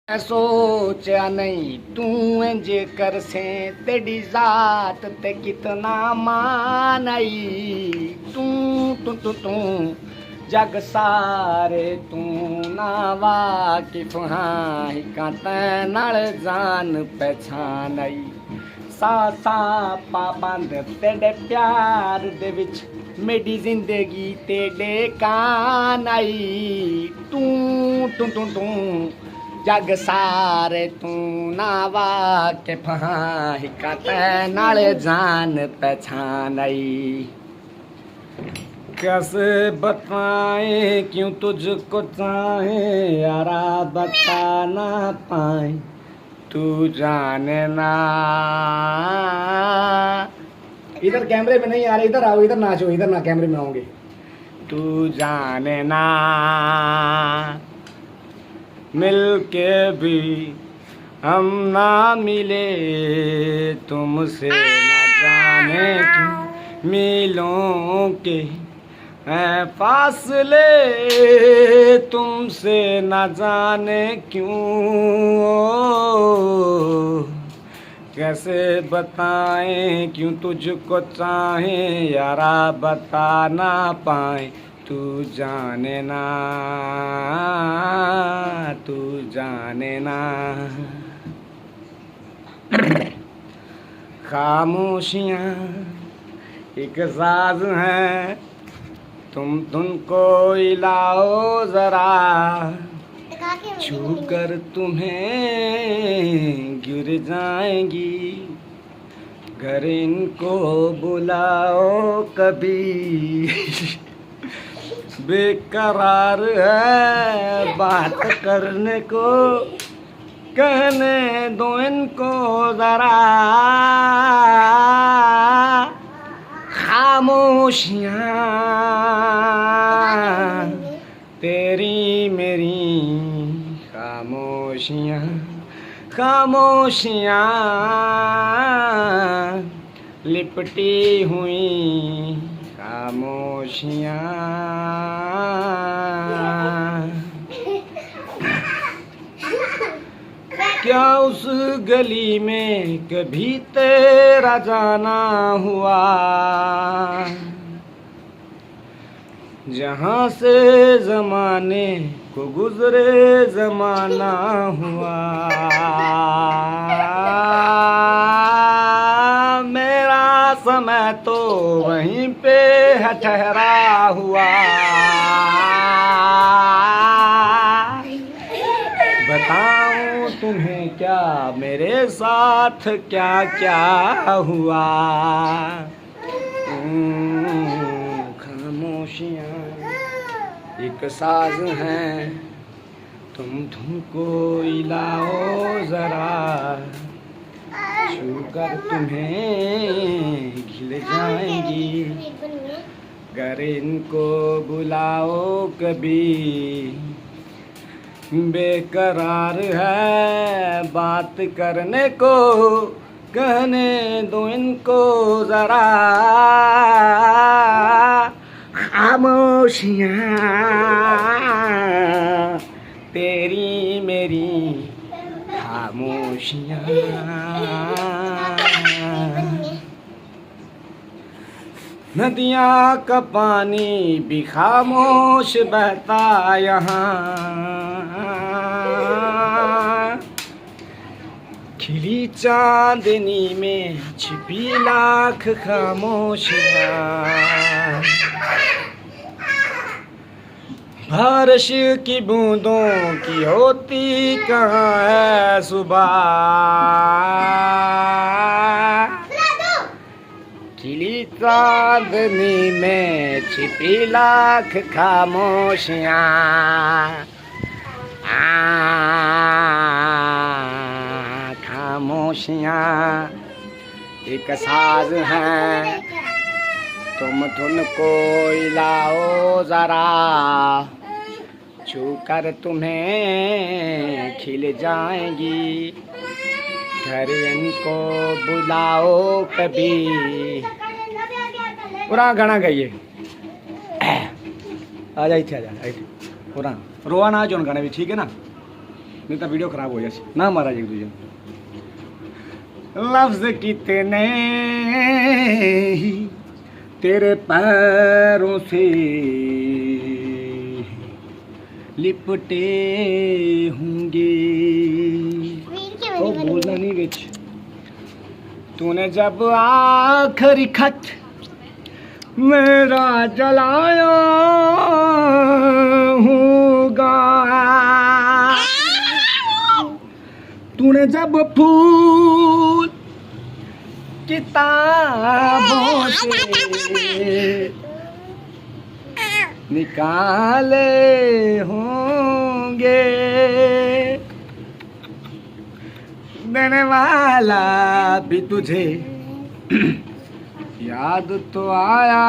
सोचा नहीं तू इंज कर से तेरी जात ते कितना मान आई तू जग सारे तू ना वाकिफ हाँ हिकाते नाल जान पहचान आई सासा पाबंद तेरे प्यार दे विच मेरी जिंदगी तेरे कान आई तू जग सारे तू ना वाकिफ हाँ हिकाते नाल जान पहचान आई। कैसे बताएं क्यों तुझको चाहे यारा बता ना पाए तू जाने ना। इधर कैमरे में नहीं आ रहे, इधर आओ, इधर नाचो, इधर ना कैमरे में आओगे। तू जाने ना मिल के भी हम ना मिले तुमसे ना जाने क्यों मिलों के हैं फासले तुमसे ना जाने क्यों। कैसे बताएं क्यों तुझको चाहें यारा बता ना पाए तू जाने ना तू जाने ना। खामोशियाँ एक साज हैं तुमको हिलाओ जरा छू कर तुम्हें गिर जाएंगी घर इनको बुलाओ कभी बेकरार है बात करने को कहने दो इनको जरा खामोशियाँ तेरी मेरी खामोशियाँ खामोशियाँ लिपटी हुई खामोशियाँ। क्या उस गली में कभी तेरा जाना हुआ जहाँ से जमाने को गुजरे जमाना हुआ। मेरा समय तो वहीं पे है ठहरा हुआ। बताऊं तुम्हें क्या मेरे साथ क्या क्या हुआ। खामोशियाँ एक साज हैं तुम धुन को हिलाओ जरा छू कर तुम्हें खिल जाएंगी घर इनको बुलाओ कभी बेकरार है बात करने को कहने दो इनको जरा खामोशियाँ तेरी मेरी खामोशियाँ। नदियाँ का पानी भी खामोश बहता यहाँ खिली चांदनी में छिपी लाख खामोशियाँ। बारिश की बूंदों की होती कहाँ है सुबह खिली चांदनी में छिपी लाख खामोशियाँ। खामोशियाँ एक साज हैं तुम धुन को हिलाओ जरा छू कर तुम्हें खिल जाएंगी घर इनको बुलाओ कभी। पूरा गाना गाइए आ जा इथे पूरा रोआ ना जो गाने भी ठीक है ना। नहीं तो वीडियो खराब हो जाए ना महाराज एक दूजे लफ्ज कितने ही तेरे पैरों से लिपटे होंगे ओ बोलना नहीं बिच तूने जब आखिरी खत मेरा जलाया होगा तूने जब फूल किताबों से निकाले होंगे देने वाला भी तुझे याद तो आया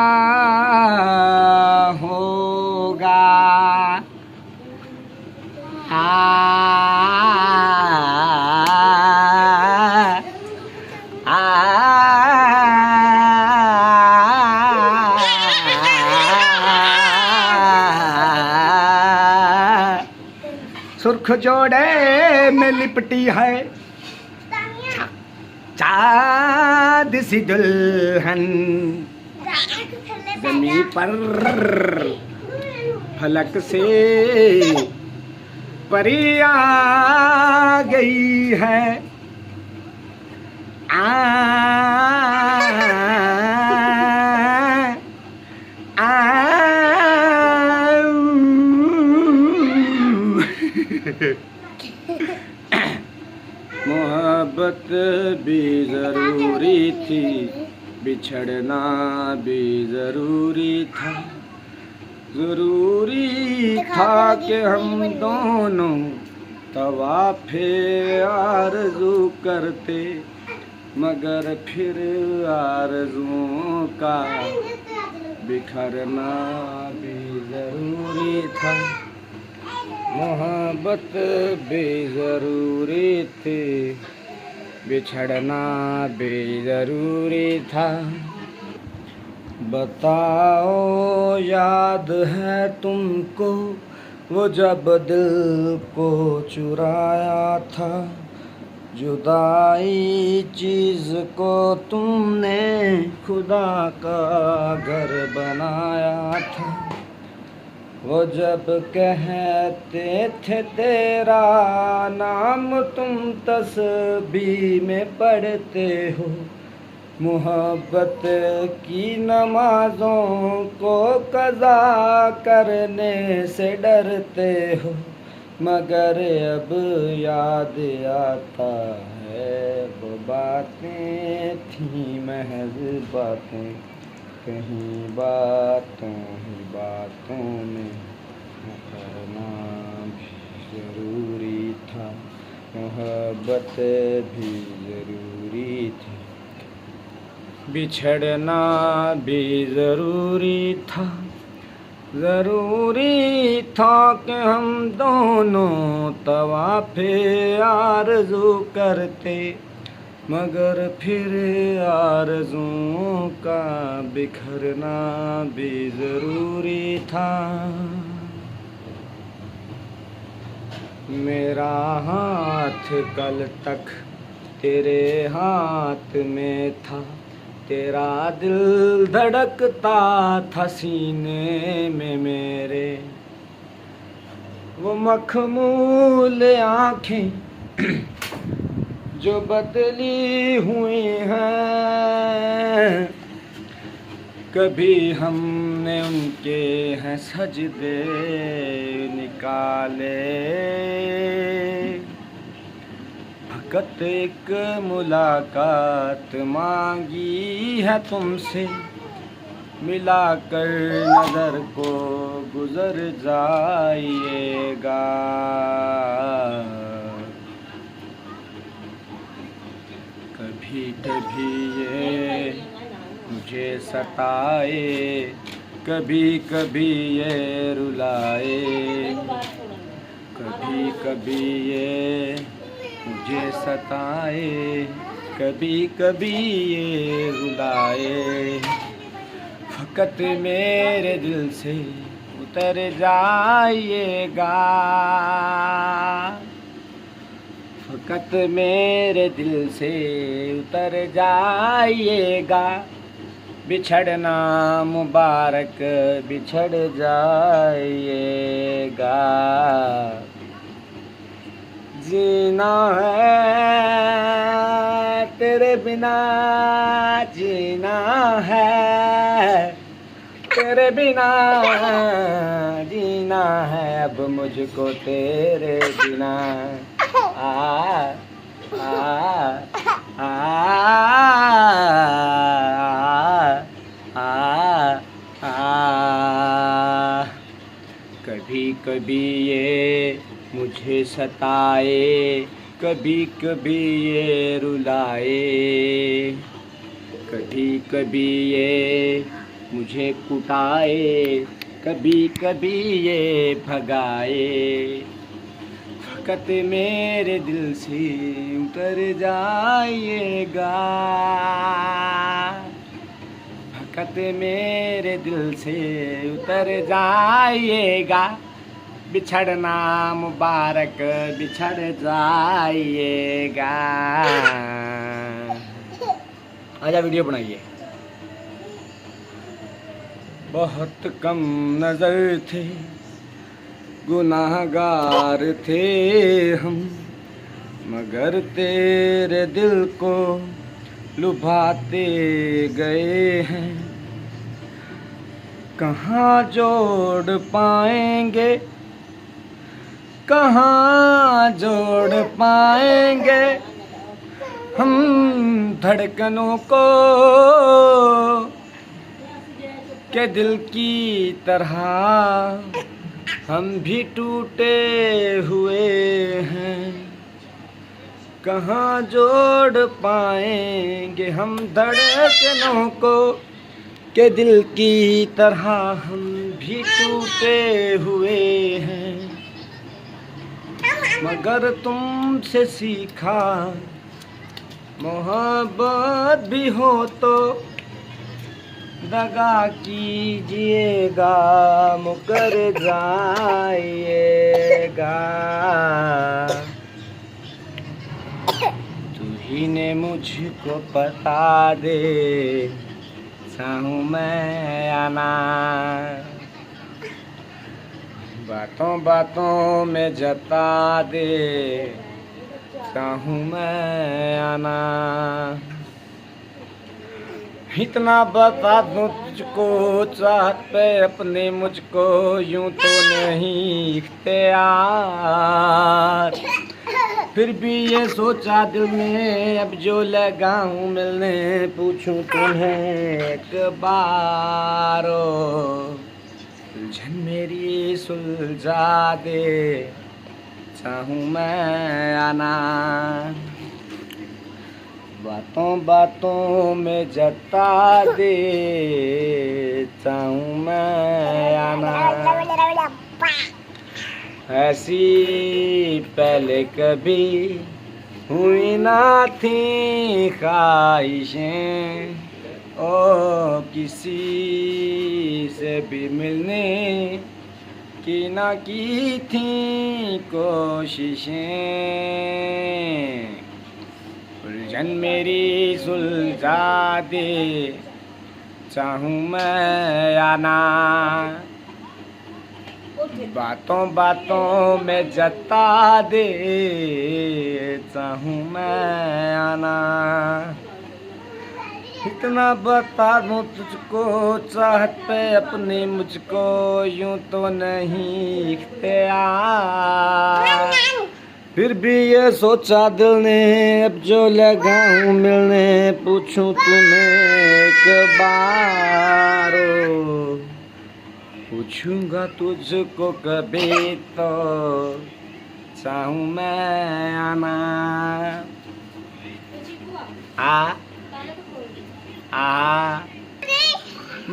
होगा सुर्ख जोड़े में लिपटी है चाँद सी दुल्हन जमीन पर फलक से परी आ गई है मोहब्बत भी जरूरी थी बिछड़ना भी जरूरी था जरूरी था कि हम दोनों तवाफ़े आरज़ू करते मगर फिर आरज़ुओं का बिखरना भी ज़रूरी था मोहब्बत भी ज़रूरी थी बिछड़ना भी ज़रूरी था बताओ याद है तुमको वो जब दिल को चुराया था जुदाई चीज़ को तुमने खुदा का घर बनाया था वो जब कहते थे तेरा नाम तुम तस्बीह में पढ़ते हो मोहब्बत की नमाज़ों को कज़ा करने से डरते हो मगर अब याद आता है वो बातें थी महज बातें कहीं बातों ही बातों में करना भी ज़रूरी था मोहब्बत भी ज़रूरी थी बिछड़ना भी ज़रूरी था कि हम दोनों तवाफ़े आरज़ू करते मगर फिर आरज़ुओं का बिखरना भी ज़रूरी था मेरा हाथ कल तक तेरे हाथ में था तेरा दिल धड़कता था सीने में मेरे वो मखमूल आँखें जो बदली हुई हैं कभी हमने उनके हैं सजदे निकाले फकत एक मुलाकात मांगी है तुमसे मिलाकर नज़र को गुज़र जाइएगा कभी कभी ये मुझे सताए कभी कभी ये रुलाए कभी कभी ये मुझे सताए कभी कभी ये रुलाए फकत मेरे दिल से उतर जाइएगा फ़कत मेरे दिल से उतर जाइएगा, बिछड़ना मुबारक बिछड़ जाइएगा। जीना है तेरे बिना, जीना है तेरे बिना, जीना है अब मुझको तेरे बिना। आ आ आ आ आ। कभी कभी ये मुझे सताए, कभी कभी ये रुलाए, कभी कभी ये मुझे कुटाए, कभी कभी ये भगाए। फ़कत मेरे दिल से उतर जाइएगा, फ़कत मेरे दिल से उतर जाइएगा, बिछड़ना मुबारक बिछड़ जाइएगा। आजा वीडियो बनाइए। बहुत कम नज़र थे, गुनाहगार थे हम, मगर तेरे दिल को लुभाते गए हैं। कहाँ जोड़ पाएंगे, कहाँ जोड़ पाएंगे हम धड़कनों को, के दिल की तरह हम भी टूटे हुए हैं। कहाँ जोड़ पाएंगे हम धड़कनों को, के दिल की तरह हम भी टूटे हुए हैं। मगर तुमसे सीखा मोहब्बत भी हो तो दगा कीजिएगा, मुकर जाइएगा। तू ही ने मुझको बता दे, चाहूँ मैं आना, बातों बातों में जता दे, चाहूँ मैं आना। इतना बता दूँ तुझको, चाहत पे अपने मुझको यूं तो नहीं इख्तियार। फिर भी ये सोचा दिल में, अब जो लगाऊं मिलने पूछूं तुम्हें एक बारो, उलझन मेरी सुलझा दे, चाहूँ मैं आना, बातों बातों में जता दे, चाहूँ मैं आना। ऐसी पहले कभी हुई ना थी ख्वाहिशें, ओ किसी से भी मिलने की ना की थी कोशिशें। उलझन मेरी सुलझा दे, चाहूँ मैं आना, बातों बातों में जता दे, चाहूँ मैं आना। इतना बता दूँ तुझको, चाहत पे अपनी मुझको यूं तो नहीं इख्तियार। फिर भी ये सोचा दिल ने, अब जो लगाऊं मिलने पूछूं तुम्हें एक बारो, पूछूंगा तुझको कभी तो, चाहूँ मैं आना।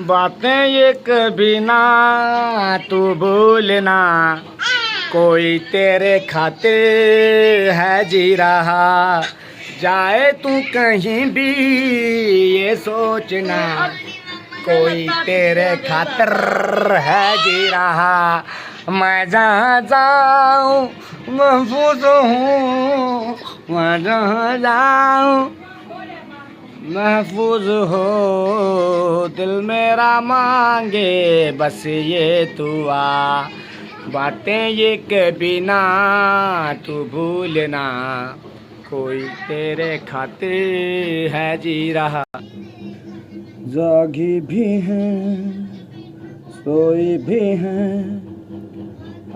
बातें ये कभी ना तू भूलना, कोई तेरे खातिर है जी रहा, जाए तू कहीं भी ये सोचना, कोई तेरे खातिर है जी रहा। मैं जहाँ जाऊँ महफूज हूँ, जहाँ जाऊं महफूज हो दिल मेरा मांगे बस ये तू आ बातें ये कभी ना तू भूलना कोई तेरे खाते है जी रहा जागी भी है सोई भी है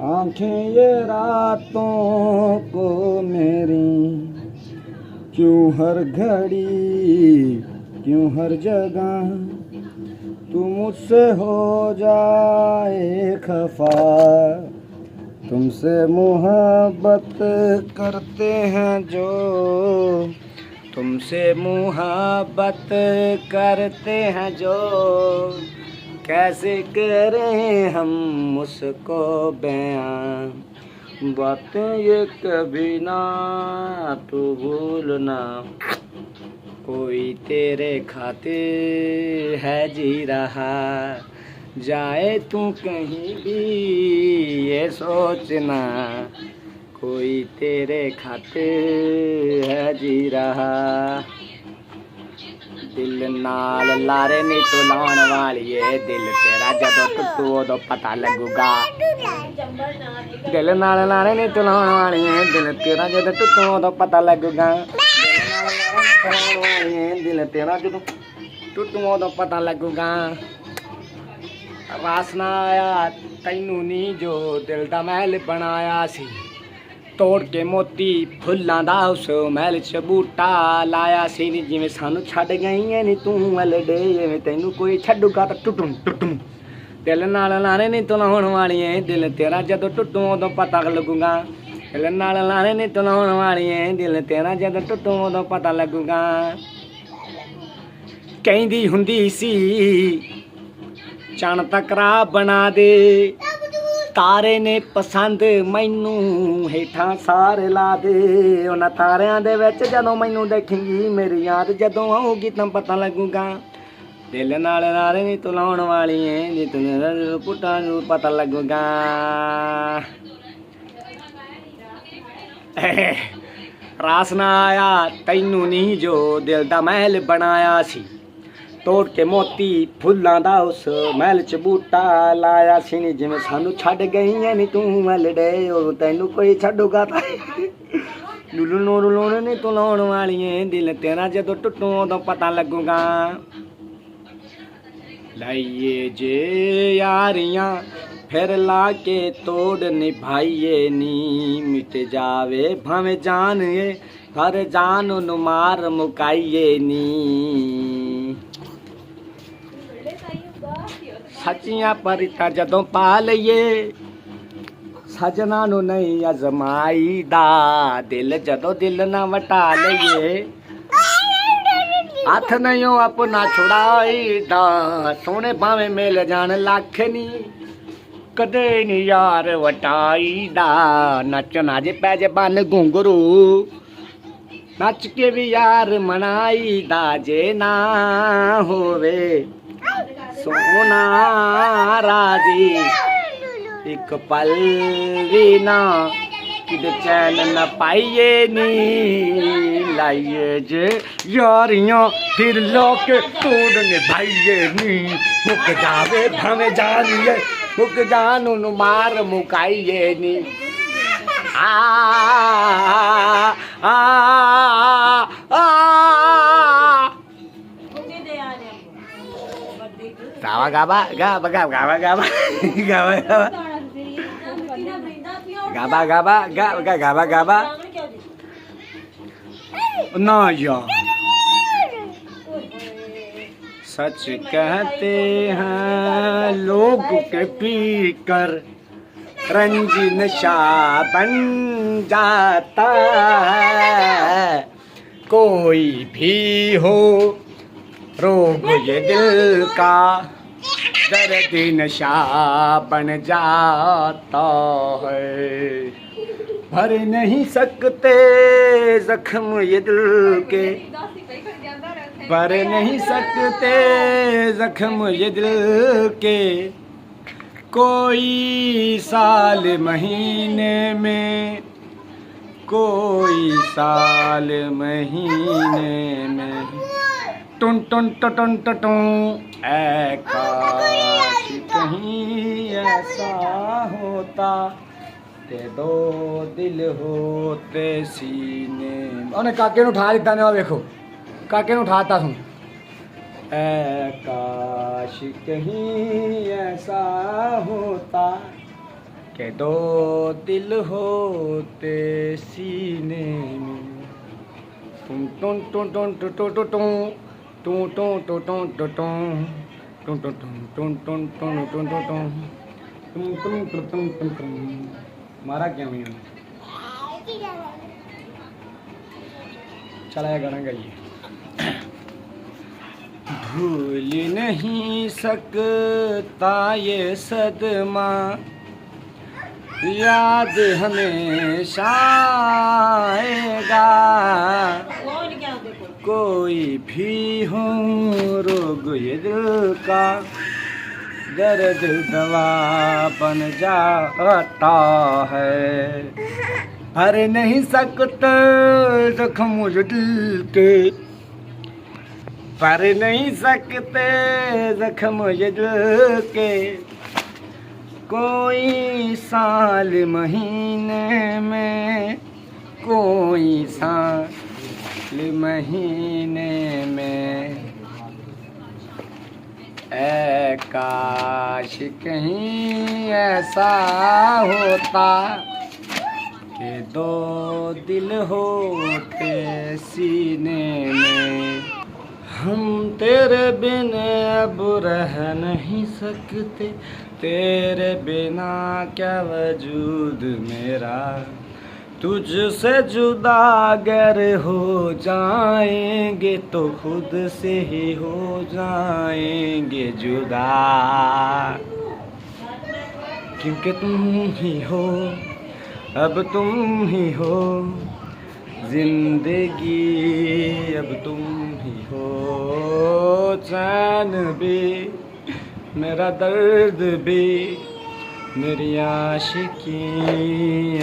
आंखें ये रातों को मेरी क्यों हर घड़ी क्यों हर जगह तू मुझसे हो जाए खफा तुमसे मोहब्बत करते हैं जो तुमसे मोहब्बत करते हैं जो कैसे करें हम उसको बयां बातें ये कभी ना तू भूलना कोई तेरे खाते है जी रहा जाए तू कहीं भी ये सोचना कोई तेरे खाते है जी रहा दिल नाल लारे नी तू लाउण वालीए दिल तेरा जदों टुटू उदों पता लगूगा दिल नाल लारे नी तू लाउण वालीए दिल तेरा जदों टुटू उदों पता लगूगा दिल तेरा जदों टुटू उदों पता लगूगा वासना आया तैनू नी जो दिल दा महल बनाया सी ਤੋੜ ਕੇ ਮੋਤੀ ਫੁੱਲਾਂ ਦਾ ਉਸ ਮਹਿਲ 'ਚ ਬੂਟਾ ਲਾਇਆ ਸੀ ਨੀ ਜਿਵੇਂ ਸਾਨੂੰ ਛੱਡ ਗਈ ਐ ਨੀ ਤੂੰ ਅਲੜੇ ਜਿਵੇਂ ਤੈਨੂੰ ਕੋਈ ਛੱਡੂਗਾ ਤਾਂ ਟੁੱਟੂ ਟੁੱਟੂ ਦਿਲ ਨਾਲ ਲਾਰੇ ਨੀ ਤੁਲਾਉਣ ਵਾਲੀਏ ਦਿਲ ਤੇਰਾ ਜਦੋਂ ਟੁੱਟੂ ਉਦੋਂ ਪਤਾ ਲੱਗੂਗਾ ਦਿਲ ਨਾਲ ਲਾਰੇ ਨੀ ਤੁਲਾਉਣ ਵਾਲੀਏ ਦਿਲ ਤੇਰਾ ਜਦੋਂ ਟੁੱਟੂ ਉਦੋਂ ਪਤਾ ਲੱਗੂਗਾ ਕਹਿੰਦੀ ਹੁੰਦੀ ਸੀ ਚਣ ਤਕਰਾ ਬਣਾ ਦੇ तारे ने पसंद मैनू हेठां सार ला दे उन्हां तारियां दे विच जदों मैनू देखेंगी मेरी याद जदों आऊगी तां पता लगूगा दिल नाल नारे नी तू लाउण वाली ऐ जे तू पुट्टां नूं पता लगूगा रास ना आया तैनू नी जो दिल दा महल बनाया सी ਤੋੜ ਕੇ ਮੋਤੀ ਫੁੱਲਾਂ ਦਾ ਉਸ ਮਹਿਲ 'ਚ ਬੂਟਾ ਲਾਇਆ ਸੀ ਨੀ ਜਿਵੇਂ ਸਾਨੂੰ ਛੱਡ ਗਈ ਐ ਨੀ ਤੂੰ ਮਲੜੇ ਉਹ ਤੈਨੂੰ ਕੋਈ ਛੱਡੂਗਾ ਤਾਂ ਲੁਲੂ ਨੂਰ ਲੋਣ ਨੀ ਤੂੰ ਲਾਉਣ ਵਾਲੀਏ ਦਿਲ ਤੇਰਾ ਜਦੋਂ ਟੁੱਟੂ ਉਦੋਂ ਪਤਾ ਲੱਗੂਗਾ ਲਾਈਏ ਜੇ ਯਾਰੀਆਂ ਫਿਰ ਲਾ ਕੇ ਤੋੜ ਨਿਭਾਈਏ ਨੀ ਮਿਟ ਜਾਵੇ ਭਾਵੇਂ ਜਾਨ ਏ ਹਰ ਜਾਨ ਨੂੰ ਮਾਰ ਮੁਕਾਈਏ ਨੀ ਸੱਚੀਆਂ ਪਰੀਤਾਂ ਜਦੋਂ ਪਾ ਲਈਏ ਸਜਣਾ ਨੂੰ ਨਹੀਂ ਅਜ਼ਮਾਈ ਦਾ ਦਿਲ ਜਦੋਂ ਦਿਲ ਨਾ ਵਟਾ ਲਈਏ ਹੱਥ ਨਹੀਂ ਆਪਣਾ ਛੁੜਾਈ ਦਾ ਸੋਹਣੇ ਭਾਵੇਂ ਮਿਲ ਜਾਣ ਲੱਖ ਨੀ ਕਦੇ ਨੀ ਯਾਰ ਵਟਾਈ ਦਾ ਨੱਚਣਾ ਜੇ ਪੈ ਜੇ ਬਨ ਘੁੰਗਰੂ ਨੱਚ ਕੇ ਵੀ ਯਾਰ ਮਨਾਈ ਦਾ ਜੇ ਨਾ ਹੋਵੇ सोना राजी एक पल भी ना कि चैन न पाइए नी लाइए जे यारियां फिर लोके तोड़ निभाइए नी मुक जावे भावे जानिए मुक जानू नु मार मुकाइए नी आ आ आ गावा गावा गावा गावा गावा गावा गावा गावा गावा गावा गावा गावा ना यार सच कहते हैं लोग के पीकर रंज नशा बन जाता है कोई भी हो रोग ये दिल का दर्द नशा बन जाता है भर नहीं सकते जख्म ये दिल के भर नहीं सकते जख्म ये दिल के कोई साल महीने में कोई साल महीने में टुन टुन टुन टुन ऐ काश कहीं ऐसा होता ते दो दिल होते सीने में। उन्हें काके नूं उठा दिता ने, देखो काके नूं उठाता सुन। ऐ काश कहीं ऐसा होता के दो दिल होते सीने में। टुन टुन टुन टुन टुन टुन टुन टुन टुन टुन टुन टुन टुन टुन टुन टुन टुन टुन टुन। मारा क्या हुई चला गाना गाइए। भूल नहीं सकता ये सदमा, याद हमेशा आएगा। कोई भी हो रोग ये दिल का, दर्द दवा बन जाता है। भर नहीं सकते जख्म जो दिल के, भर नहीं सकते जख्म ये दिल के। कोई साल महीने में, कोई साल महीने में। ऐ काश कहीं ऐसा होता कि दो दिल होते सीने में। हम तेरे बिन अब रह नहीं सकते, तेरे बिना क्या वजूद मेरा। तुझसे जुदा अगर हो जाएंगे तो खुद से ही हो जाएंगे जुदा। क्योंकि तुम ही हो, अब तुम ही हो जिंदगी, अब तुम ही हो चैन भी, मेरा दर्द भी, मेरी आशिकी,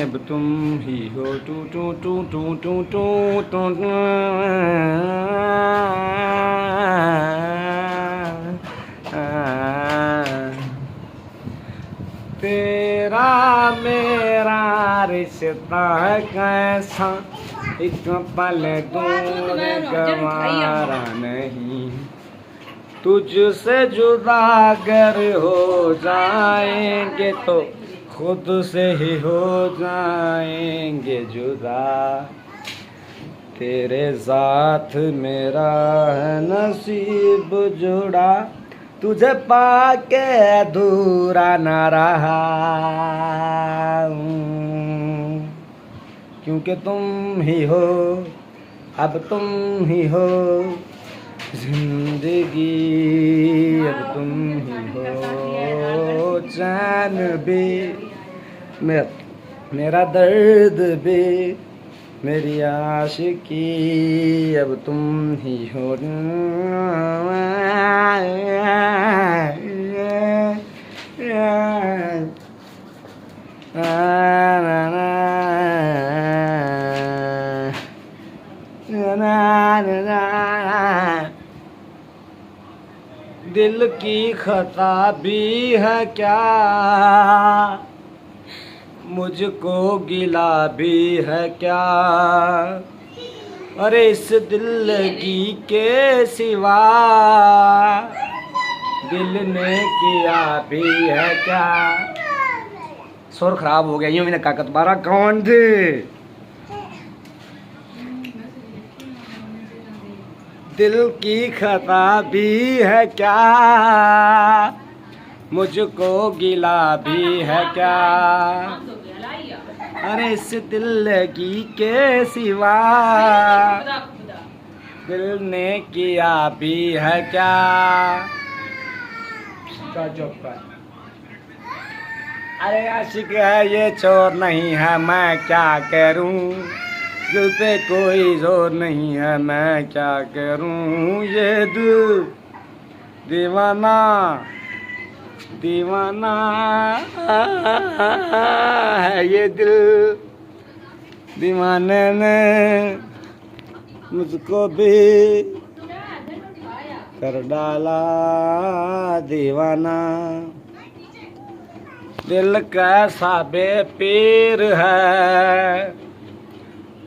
अब तुम ही हो। टू टू टू टू टू टू टू तेरा मेरा रिश्ता कैसा, एक पल दूर गवारा नहीं। तुझसे जुदा अगर हो जाएंगे तो खुद से ही हो जाएंगे जुदा। तेरे साथ मेरा नसीब जुड़ा, तुझे पाके अधूरा न रहा। क्योंकि तुम ही हो, अब तुम ही हो जिंदगी, अब तुम ही हो चैन भी, मेरा दर्द भी, मेरी आशिकी, अब तुम ही हो। दिल की खता भी है क्या, मुझको गिला भी है क्या। अरे इस दिल्लगी के सिवा दिल ने किया भी है क्या। सुर खराब हो गया यूं मैंने काकत बारा कौन थे। दिल की खता भी है क्या, मुझको गिला भी है क्या। अरे इस दिल्लगी के सिवा दिल ने किया भी है क्या। अरे आशिक है ये चोर नहीं है, मैं क्या करूं। दिल पे कोई जोर नहीं है, मैं क्या करूं। ये दिल दीवाना दीवाना है, ये दिल दीवाने ने मुझको भी कर डाला दीवाना। दिल कैसा बेपीर है,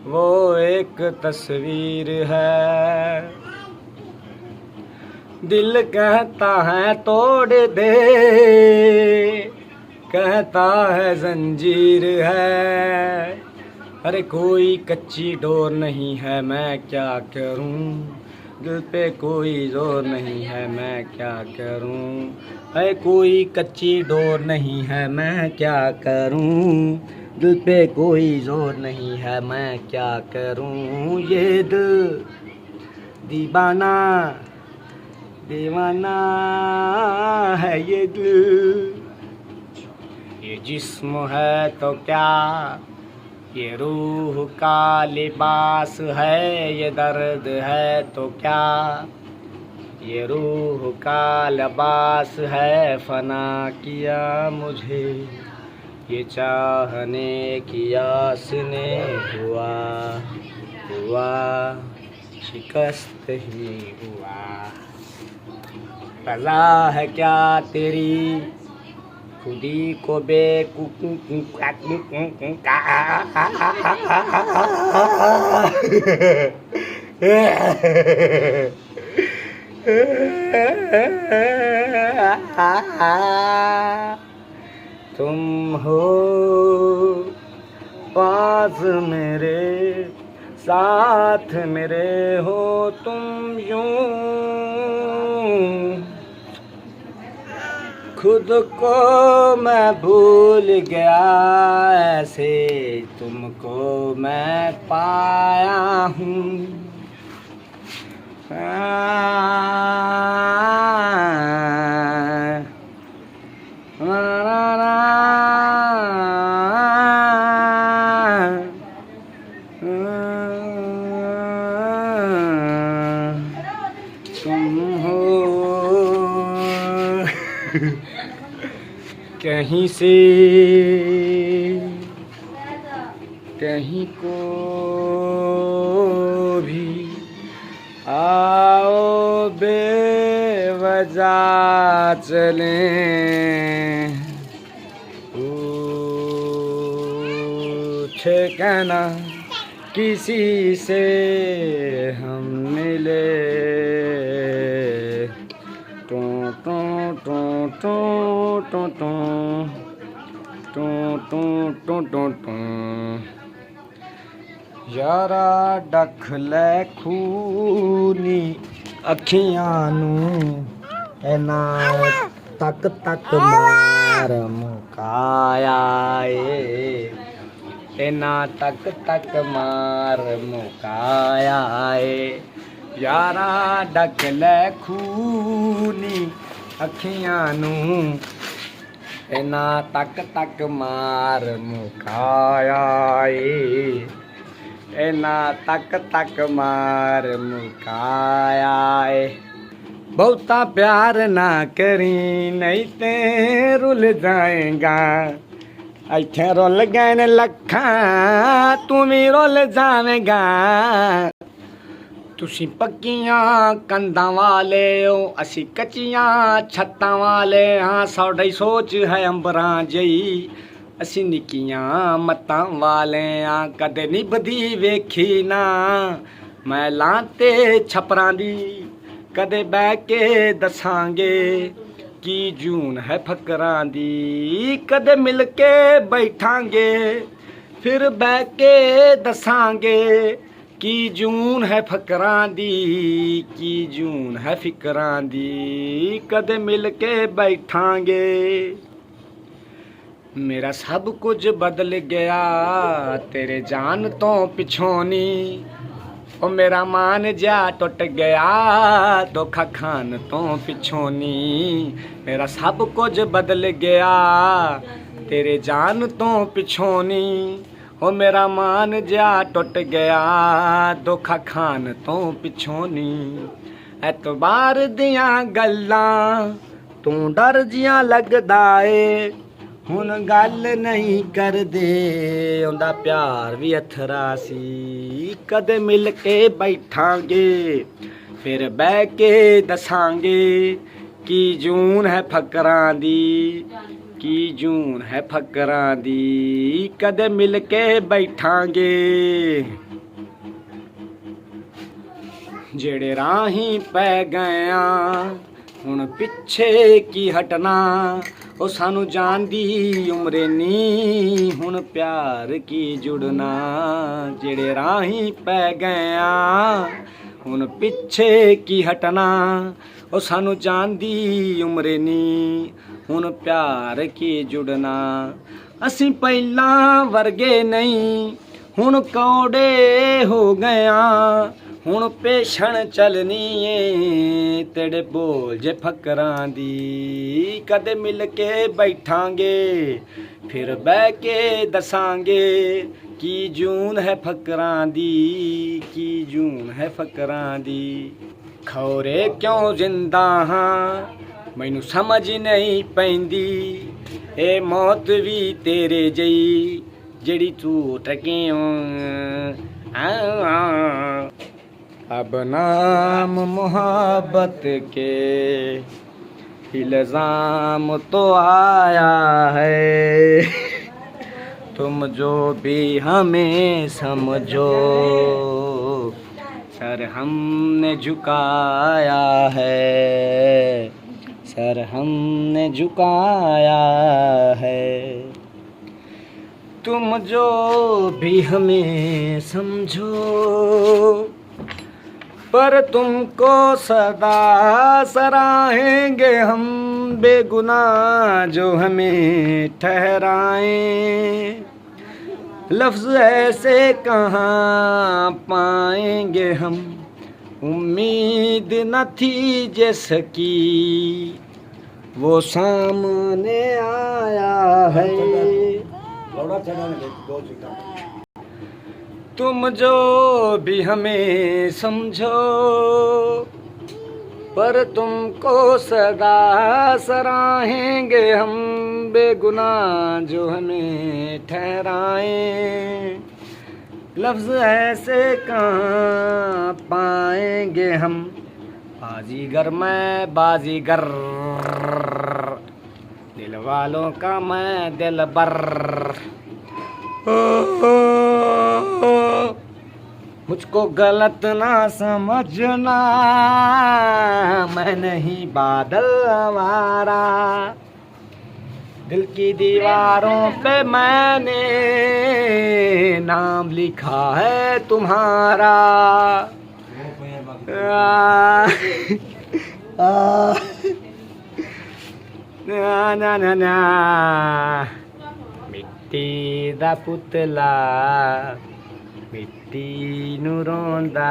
वो एक तस्वीर है। दिल कहता है तोड़ दे, कहता है जंजीर है। अरे कोई कच्ची डोर नहीं है, मैं क्या करूं, दिल पे कोई जोर नहीं है, मैं क्या करूं। है कोई कच्ची डोर नहीं है, मैं क्या करूं, दिल पे कोई जोर नहीं है, मैं क्या करूं। ये दिल दीवाना दीवाना है, ये दिल, ये जिस्म है तो क्या, ये रूह का लिबास है। ये दर्द है तो क्या, ये रूह का लिबास है। फना किया मुझे ये चाहने की आस ने, हुआ हुआ शिकस्त ही हुआ। सजा है क्या तेरी खुदी को तुम हो पास मेरे, साथ मेरे हो तुम यूं। खुद को मैं भूल गया ऐसे, तुमको मैं पाया हूँ। तुम हो कहीं से कहीं को भी आओ बेवजह चलें, पूछे कहना किसी से हम मिले। टू टू टू टू टू टू टू टू टू टू टू यारा डख ले खूनी अखियां नू, एना तक तक मार मुकाया ए, एना तक तक मार मुकाया ए। यारा डक ले खूनी अखियां नू, एना तक तक मार मुकाया ए, एना तक तक मार मुकाया ए। बहुता प्यार ना करी नहीं ते रुल जाएगा, इत्थे रुल गए ने लखा तू भी रुल जावेगा। तुसी पक्कियां कंधां वाले हो, असी कच्चियां छत्तां वाले हाँ। साडी सोच है अंबरां जई, असी निक्कियां मत्तां वाले हाँ। कदे निभदी वेखी ना मैलां ते छपरां दी, कदे बह के दसांगे की जून है फकरां दी। कदे मिल के बैठांगे फिर बह के दसांगे की जून है फकरां दी, की जून है फिकरां दी। कदे मिल के बैठांगे। मेरा सब कुछ बदल गया तेरे जान तो पिछोनी, ओ मेरा मान जा टुट गया धोखा खान तो पिछोनी। मेरा सब कुछ बदल गया तेरे जान तो पिछोनी, ओ मेरा मान जा टुट गया धोखा खान तो पिछोनी। एतबार दियां गल्लां तू डर जियां लगदा ए, ਹੁਣ ਗੱਲ ਨਹੀਂ ਕਰਦੇ ਉਹਦਾ ਪਿਆਰ ਵੀ ਅਥਰਾ ਸੀ ਕਦੇ ਮਿਲ ਕੇ ਬੈਠਾਂਗੇ ਫਿਰ ਬਹਿ ਕੇ ਦੱਸਾਂਗੇ ਕੀ ਜੂਨ ਹੈ ਫਕਰਾਂ ਦੀ ਕੀ ਜੂਨ ਹੈ ਫਕਰਾਂ ਦੀ ਕਦੇ ਮਿਲ ਕੇ ਬੈਠਾਂਗੇ ਜਿਹੜੇ ਰਾਹੀਂ ਪੈ ਗਏ ਆ ਹੁਣ ਪਿੱਛੇ ਕੀ ਹਟਣਾ ਉਹ ਸਾਨੂੰ ਜਾਣਦੀ ਉਮਰੇ ਨੀ ਹੁਣ ਪਿਆਰ ਕੀ ਜੁੜਨਾ ਜਿਹੜੇ ਰਾਹੀਂ ਪੈ ਗਏ ਆ ਹੁਣ ਪਿੱਛੇ ਕੀ ਹਟਣਾ ਉਹ ਸਾਨੂੰ ਜਾਣਦੀ ਉਮਰੇ ਨੀ ਹੁਣ ਪਿਆਰ ਕੀ ਜੁੜਨਾ ਅਸੀਂ ਪਹਿਲਾਂ ਵਰਗੇ ਨਹੀਂ ਹੁਣ ਕੌੜੇ ਹੋ ਗਏ ਹੁਣ ਪੇਸ਼ਣ ਚੱਲਣੀ ਏ ਤੇਰੇ ਬੋਲ ਜੇ ਫਕਰਾਂ ਦੀ ਕਦੇ ਮਿਲ ਕੇ ਬੈਠਾਂਗੇ ਫਿਰ ਬਹਿ ਕੇ ਦੱਸਾਂਗੇ ਕੀ ਜੂਨ ਹੈ ਫਕਰਾਂ ਦੀ ਕੀ ਜੂਨ ਹੈ ਫਕਰਾਂ ਦੀ ਖੌਰੇ ਕਿਉਂ ਜ਼ਿੰਦਾ ਹਾਂ ਮੈਨੂੰ ਸਮਝ ਨਹੀਂ ਪੈਂਦੀ ਇਹ ਮੌਤ ਵੀ ਤੇਰੇ ਜਈ ਜਿਹੜੀ ਤੂੰ ਟਕਿਓ अब नाम मोहब्बत के इल्ज़ाम तो आया है तुम जो भी हमें समझो सर हमने झुकाया है सर हमने झुकाया है तुम जो भी हमें समझो पर तुमको सदा सराहेंगे हम बेगुनाह जो हमें ठहराएं लफ्ज़ ऐसे कहाँ पाएंगे हम उम्मीद न थी जिसकी वो सामने आया है तुम जो भी हमें समझो पर तुमको सदा सराहेंगे हम बेगुनाह जो हमें ठहराएं लफ्ज़ ऐसे कहाँ पाएंगे हम बाजीगर मैं बाजीगर दिल वालों का मैं दिलबर मुझको गलत ना समझना मैं नहीं बादल आवारा दिल की दीवारों पे मैंने नाम लिखा है तुम्हारा ना ना ना मिट्टी दा पुतला मिट्टी नूं रोंदा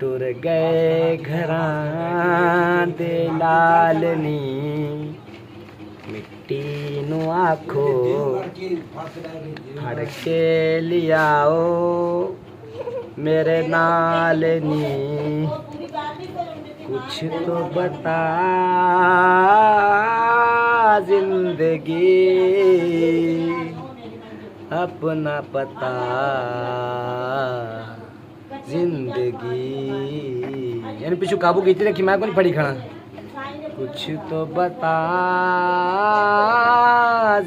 टुर गए घरां दे लालनी मिट्टी नूं आखो फड़ के लियाओ मेरे नालनी कुछ तो बता जिंदगी अपना पता जिंदगी यानी पिछू काबू की रखी मैं को नहीं पढ़ी खाना कुछ तो बता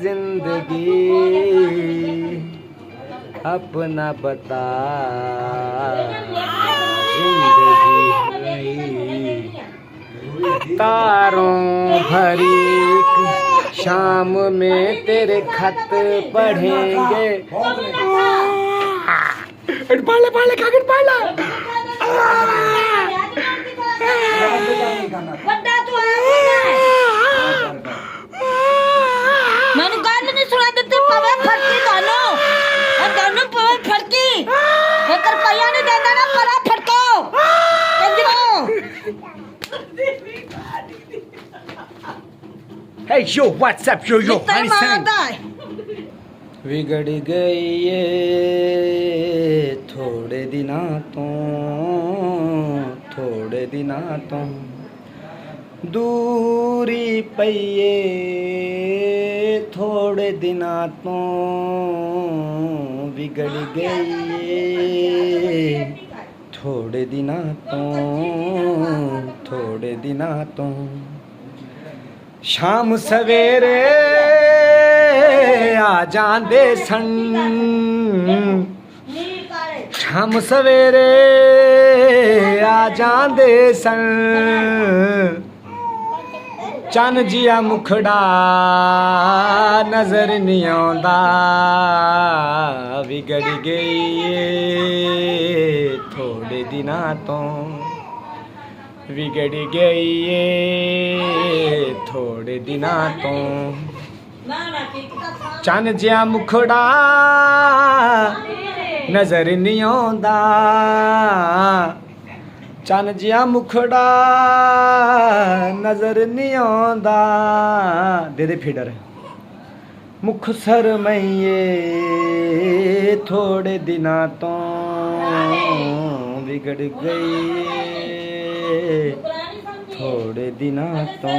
जिंदगी अपना पता जिंदगी तारों भरी शाम में तेरे खत पढ़ेंगे पाला पाला कागज पाला मैंने गाल नहीं सुना देते पवे फटकी दोनों पवे फटकी एक रुपया नहीं देता ना परा फटको Hey yo, what's up yo yo? ਵਿਗੜ ਗਈ ਏ ਥੋੜੇ ਦਿਨਾਂ ਤੋਂ दूरी पईए थोड़े दिनां तो बिगड़ गई ਏ थोड़े दिनां तो शाम सवेरे आ जांदे सन शाम सवेरे आ जांदे सन चन जिया मुखड़ा नजर नहीं आंदा बिगड़ गई ਏ थोड़े दिनां तो बिगड़ गई ਏ थोड़े दिनां तो चन जिया मुखड़ा नजर नहीं आंदा चन जिया मुखड़ा नजर नहीं आंदा दे फीडर मुख सरमैये थोड़े दिनां तो बिगड़ गई ਏ थोड़े दिनां तो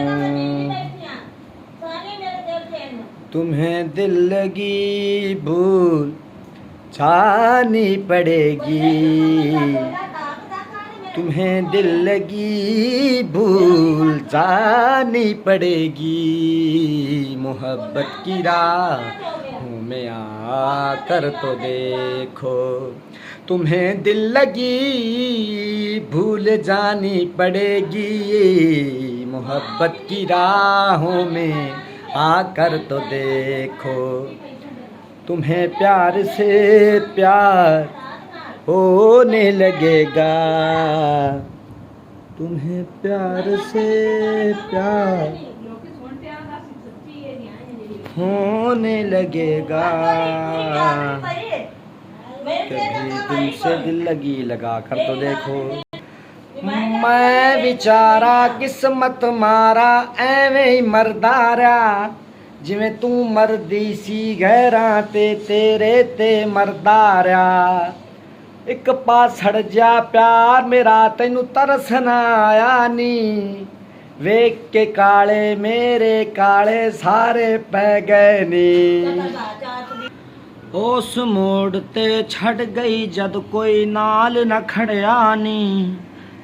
तुम्हें दिल लगी भूल जानी पड़ेगी तुम्हें दिल लगी भूल जानी पड़ेगी मोहब्बत की राहों में आकर तो देखो तुम्हें दिल लगी भूल जानी पड़ेगी मोहब्बत की राहों में आकर तो देखो तुम्हें प्यार से प्यार होने लगेगा तुम्हें प्यार से प्यार होने लगेगा कभी दिल से दिल लगा कर तो देखो मैं विचारा किस्मत मारा ਐਵੇਂ ਹੀ ਮਰਦਾ ਰਿਹਾ ਜਿਵੇਂ ਤੂੰ ਮਰਦੀ ਸੀ ਗਹਿਰਾਂ ਤੇ ਤੇਰੇ ਤੇ ਮਰਦਾ ਰਿਹਾ ਇੱਕ ਪਾਸੜ ਜਾ ਪਿਆਰ ਮੇਰਾ ਤੈਨੂੰ ਤਰਸ ਨਾ ਆਇਆ ਨੀ ਵੇਖ ਕੇ ਕਾਲੇ ਮੇਰੇ ਕਾਲੇ ਸਾਰੇ ਪੈ ਗਏ ਨੀ ਉਸ ਮੋੜ ਤੇ ਛੱਡ ਗਈ ਜਦ ਕੋਈ ਨਾਲ ਨਾ ਖੜਿਆ ਨੀ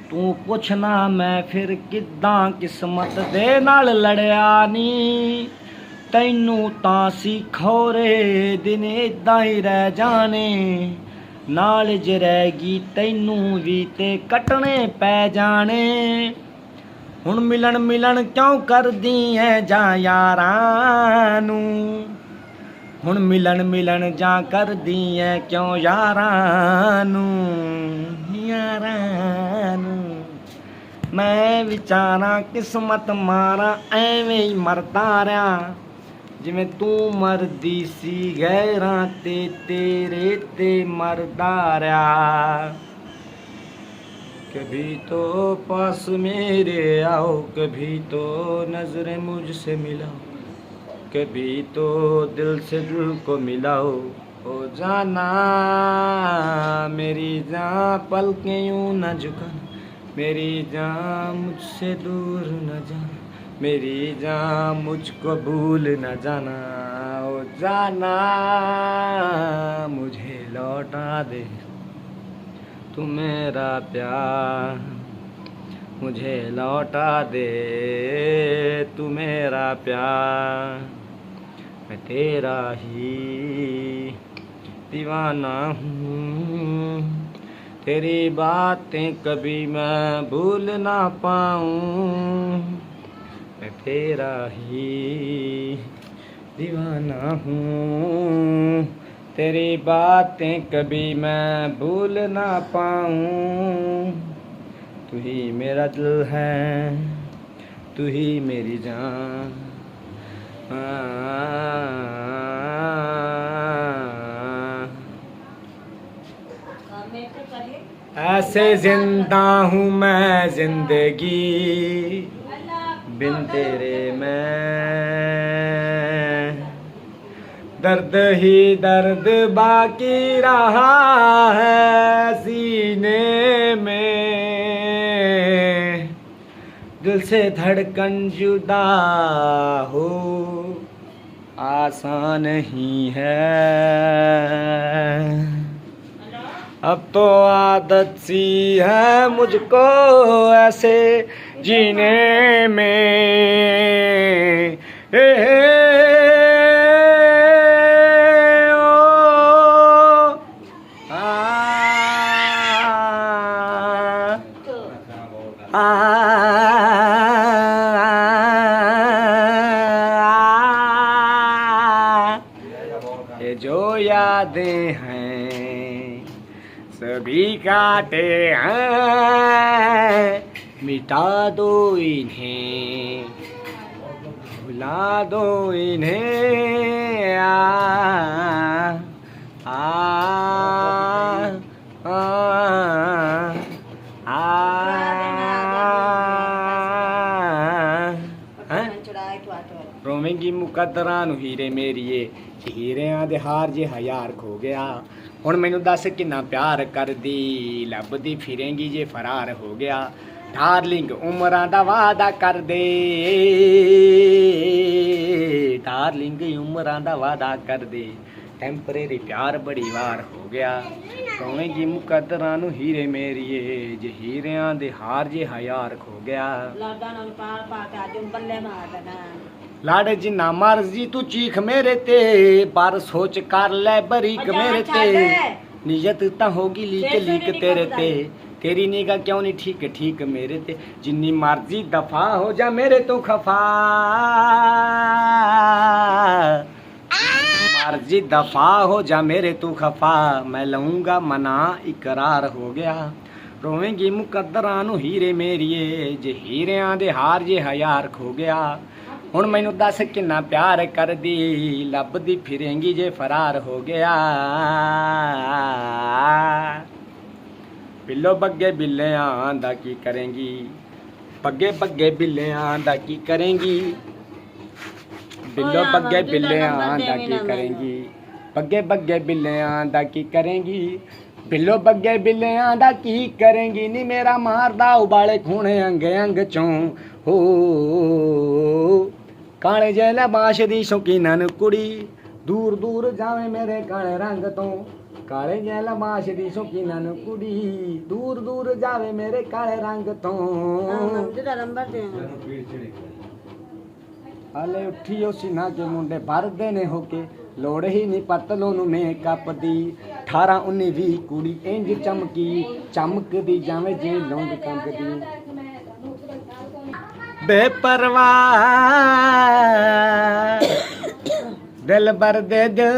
ਤੂੰ ਪੁੱਛਣਾ ਮੈਂ ਫਿਰ ਕਿੱਦਾਂ ਕਿਸਮਤ ਦੇ ਨਾਲ ਲੜਿਆ ਨੀ ਤੈਨੂੰ ਤਾਂ ਸੀ ਖੋਰੇ ਦਿਨ ਏਦਾਂ ਹੀ ਰਹਿ ਜਾਣੇ ਨਾਲ ਜ ਰਹੇਗੀ ਤੈਨੂੰ ਵੀ ਤੇ ਕੱਟਣੇ ਪੈ ਜਾਣੇ ਹੁਣ ਮਿਲਣ ਕਿਉਂ ਕਰਦੀ ਐ ਜਾਂ ਯਾਰਾਂ ਨੂੰ ਹੁਣ ਮਿਲਣ ਜਾਂ ਕਰਦੀ ਐ ਕਿਉਂ ਯਾਰਾਂ ਨੂੰ ਮੈਂ ਵਿਚਾਰਾਂ ਕਿਸਮਤ ਮਾਰਾਂ ਐਵੇਂ ਹੀ ਮਰਦਾ ਰਿਹਾ ਜਿਵੇਂ ਤੂੰ ਮਰਦੀ ਸੀ ਗੈਰਾਂ ਤੇ ਤੇਰੇ ਤੇ ਮਰਦਾ ਰਿਹਾ कभी तो पास मेरे आओ कभी तो नजरें मुझसे मिलाओ कभी तो दिल से दिल को मिलाओ ओ जाना मेरी जान पलकें यूं न झुकाना मेरी जान मुझसे दूर न जाना मेरी जान मुझको भूल न जाना ओ जाना मुझे लौटा दे तू मेरा प्यार मुझे लौटा दे तू मेरा प्यार मैं तेरा ही दीवाना हूँ तेरी बातें कभी मैं भूल ना पाऊँ मैं तेरा ही दीवाना हूँ तेरी बातें कभी मैं भूल ना पाऊँ तू ही मेरा दिल है तू ही मेरी जान ऐसे जिंदा हूँ मैं जिंदगी बिन तेरे मैं दर्द ही दर्द बाकी रहा है सीने में दिल से धड़कन जुदा हो आसान नहीं है, अब तो आदत सी है मुझको ऐसे जीने में। ये जो यादें हैं सभी काटे हैं, मिटा दो इन्हें, भुला दो इन्हें। आ आ आ रोवेंगी मुकद्दरां नूं हीरे मेरीए, हीरिਆਂ ਦੇ ਹਾਰ ਜੇ ਹਜ਼ਾਰ ਖੋ ਗਿਆ। ਹੁਣ ਮੈਨੂੰ ਦੱਸ ਕਿੰਨਾ ਪਿਆਰ ਕਰਦੀ, ਲੱਭਦੀ ਫਿਰੇਂਗੀ ਜੇ ਫਰਾਰ ਹੋ ਗਿਆ। ਡਾਰਲਿੰਗ ਉਮਰਾਂ ਦਾ ਵਾਅਦਾ ਕਰਦੇ, ਡਾਰਲਿੰਗ ਉਮਰਾਂ ਦਾ ਵਾਅਦਾ ਕਰਦੇ, ਟੈਂਪਰੇਰੀ ਪਿਆਰ ਬੜੀ ਵਾਰ ਹੋ ਗਿਆ। ਕਹੇਂਗੀ ਮੁਕੱਦਰਾਂ ਨੂੰ ਹੀਰੇ ਮੇਰੀਏ, ਜੇ ਹੀਰਿਆਂ ਦੇ ਹਾਰ ਜੇ ਹਜ਼ਾਰ ਖੋ ਗਿਆ। ਲਾਡਾ ਨਾਲ ਪਾਰ ਪਾ ਕੇ ਅੱਜ ਬੱਲੇ ਮਾਰ ਦੇਣਾ। लाड़ जिन्ना मर्जी तू चीख मेरे ते, पर सोच कर ले बरीक मेरे ते। नियत ता होगी लीक लीक तेरे ते, तेरी निगाह क्यों नहीं ठीक ठीक मेरे ते। जिन्नी मर्जी दफा हो जा मेरे तो खफा, मर्जी दफा हो जा मेरे तो खफा, मैं लऊंगा मना इकरार हो गया। रोवेंगी मुकद्दरां नूं हीरे मेरीए, जे हीरिਆਂ ਦੇ ਹਾਰ ਜੇ ਹਜ਼ਾਰ ਖੋ ਗਿਆ। ਹੁਣ ਮੈਨੂੰ ਦੱਸ ਕਿੰਨਾ ਪਿਆਰ ਕਰਦੀ, ਲੱਭਦੀ ਫਿਰੇਂਗੀ ਜੇ ਫਰਾਰ ਹੋ ਗਿਆ। ਬਿੱਲੋ ਬੱਗੇ ਬਿੱਲਿਆਂ ਦਾ ਕੀ ਕਰੇਂਗੀ, ਬੱਗੇ ਬੱਗੇ ਬਿੱਲਿਆਂ ਦਾ ਕੀ ਕਰੇਂਗੀ, ਬਿੱਲੋ ਬੱਗੇ ਬਿੱਲਿਆਂ ਦਾ ਕੀ ਕਰੇਂਗੀ, ਬੱਗੇ ਬੱਗੇ ਬਿੱਲਿਆਂ ਦਾ ਕੀ ਕਰੇਂਗੀ, ਬਿੱਲੋ ਬੱਗੇ ਬਿੱਲਿਆਂ ਦਾ ਕੀ ਕਰੇਂਗੀ। ਨੀ ਮੇਰਾ ਮਾਰਦਾ ਉਬਾਲੇ ਖੂਣੇ ਅੰਗ ਅੰਗ ਚੋਂ ਹੋ, ਕਾਲੇ ਜੇ ਲਬਾਸ਼ ਦੀ ਸ਼ੌਕੀਨਨ ਕੁੜੀ, ਦੂਰ ਦੂਰ ਜਾਵੇ ਮੇਰੇ ਕਾਲੇ ਰੰਗ ਤੋਂ। ਕਾਲੇ ਜੇ ਲਬਾਸ਼ ਦੀ ਸ਼ੌਕੀਨਨ ਕੁੜੀ, ਦੂਰ ਦੂਰ ਜਾਵੇ ਮੇਰੇ ਕਾਲੇ ਰੰਗ ਤੋਂ। ਹਾਲੇ ਉੱਠੀ ਉਹ ਸੀਨਾ ਕੇ ਮੁੰਡੇ ਭਰਦੇ ਨੇ ਹੋ ਕੇ, ਲੋੜ ਹੀ ਨਹੀਂ ਪਤਲੋ ਨੂੰ ਮੇਕਅਪ ਦੀ। 18 19 20 ਕੁੜੀ ਇੰਜ ਚਮਕੀ, ਚਮਕਦੀ ਜਾਵੇਂ ਜੇ ਲੌਂਗ ਕੰਕਦੀ। ਬੇਪਰਵਾਹ ਦਿਲ ਭਰ ਦੇ ਦਿਲ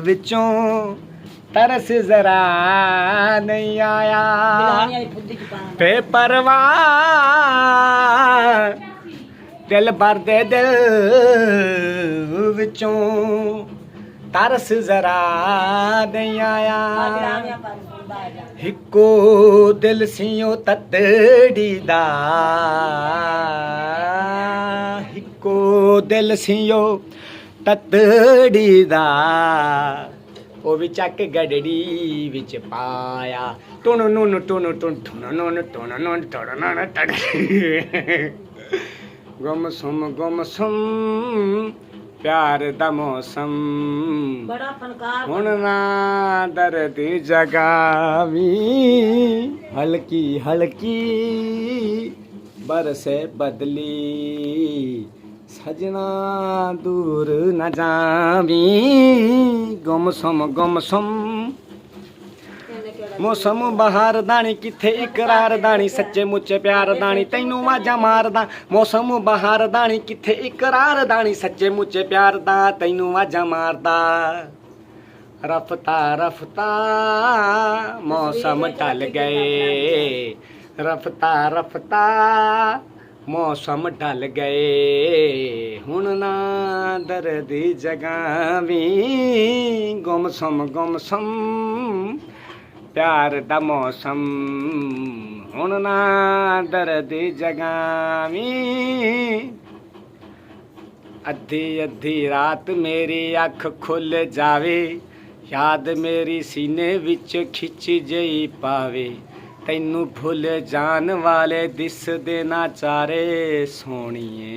ਵਿੱਚੋਂ ਤਰਸ ਜ਼ਰਾ ਨਹੀਂ ਆਇਆ। ਬੇਪਰਵਾਹ ਦਿਲ ਭਰ ਦੇ ਦਿਲ ਵਿੱਚੋਂ ਤਰਸ ਜ਼ਰਾ ਨਹੀਂ ਆਇਆ। हिको दिल सियो ततड़ी दा, हिको दिल सियो ततड़ी दा, ओ भी चक गडड़ी विच पाया। टुन नुन टुन टुन टुन नुन टुन नुन टुन नुन टुन। गुम सुम प्यार दा मौसम, बड़ा फनकार हुण ना दर्द जगावी। हल्की हल्की बरसे बदली, सजना दूर न जावी। गुम सुम मौसम बहार दानी, किथे इकरार दानी, सच्चे मुच्चे प्यार दानी, तैनू आवाजां मारदा। मौसम बहार दानी, किथे इकरार दानी, सच्चे मुच्चे प्यार दा, तैनू आवाजां मारदा। रफ्ता रफ्ता मौसम ढल गए, रफ्ता रफ्ता मौसम ढल गए। हुण ना दर्द जगावी। गुमसुम प्यार दा मौसम, हुण ना दर्द जगावी। अद्धी अद्धी रात मेरी अख खुल जावे, याद मेरी सीने विच खिच जई पावे। ਤੈਨੂੰ ਭੁੱਲ ਜਾਣ ਵਾਲੇ ਦਿਸਦੇ ਨਾ ਚਾਰੇ ਸੋਹਣੀਏ